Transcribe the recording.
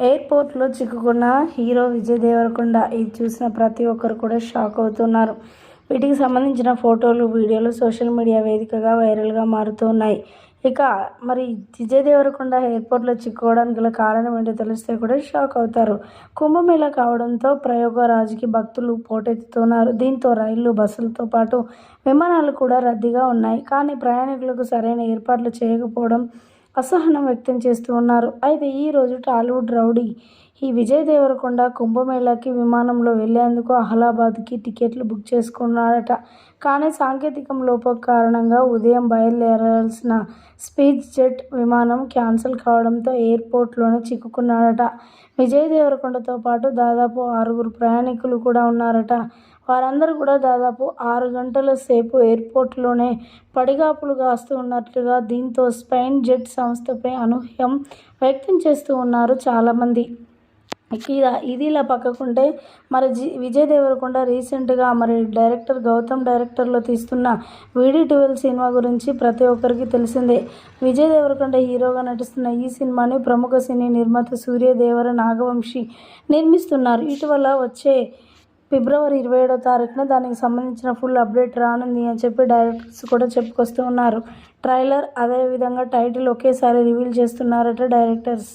ఎయిర్పోర్ట్లో చిక్కుకున్న హీరో విజయ్ దేవరకొండ. ఇది చూసిన ప్రతి ఒక్కరు కూడా షాక్ అవుతున్నారు. వీటికి సంబంధించిన ఫోటోలు, వీడియోలు సోషల్ మీడియా వేదికగా వైరల్గా మారుతున్నాయి. ఇక మరి విజయ్ దేవరకొండ ఎయిర్పోర్ట్లో చిక్కుకోవడానికి గల కారణం ఏంటో తెలిస్తే కూడా షాక్ అవుతారు. కుంభమేళా కావడంతో ప్రయాగ్రాజ్కి భక్తులు పోటెత్తుతున్నారు. దీంతో రైళ్లు, బస్సులతో పాటు విమానాలు కూడా రద్దీగా ఉన్నాయి. కానీ ప్రయాణికులకు సరైన ఏర్పాట్లు చేయకపోవడం అసహనం వ్యక్తం చేస్తూ ఉన్నారు. అయితే ఈ రోజు టాలీవుడ్ రౌడీ ఈ విజయ్ దేవరకొండ కుంభమేళాకి విమానంలో వెళ్లేందుకు అలహాబాద్కి టికెట్లు బుక్ చేసుకున్నాడట. కానీ సాంకేతిక లోపం కారణంగా ఉదయం బయలుదేరాల్సిన స్పీడ్ జెట్ విమానం క్యాన్సిల్ కావడంతో ఎయిర్పోర్ట్లోనే చిక్కుకున్నాడట. విజయ్ దేవరకొండతో పాటు దాదాపు 6 ప్రయాణికులు కూడా ఉన్నారట. వారందరూ కూడా దాదాపు 6 గంటల సేపు ఎయిర్పోర్ట్లోనే పడిగాపులు కాస్తూ ఉన్నట్లుగా. దీంతో స్పైస్ జెట్ సంస్థపై అనూహ్యం వ్యక్తం చేస్తూ ఉన్నారు చాలామంది. ఇది ఇలా పక్కకుంటే మరి విజయ్ దేవరకొండ రీసెంట్గా మరి డైరెక్టర్ గౌతమ్ డైరెక్టర్లో తీస్తున్న VD12 సినిమా గురించి ప్రతి ఒక్కరికి తెలిసిందే. విజయ్ దేవరకొండ హీరోగా నటిస్తున్న ఈ సినిమాని ప్రముఖ సినీ నిర్మాత సూర్య దేవర నాగవంశి నిర్మిస్తున్నారు. ఇటీవల వచ్చే ఫిబ్రవరి 27వ తారీఖున దానికి సంబంధించిన ఫుల్ అప్డేట్ రానుంది అని చెప్పి డైరెక్టర్స్ కూడా చెప్పుకొస్తూ ఉన్నారు. ట్రైలర్ అదేవిధంగా టైటిల్ ఒకేసారి రివీల్ చేస్తున్నారట డైరెక్టర్స్.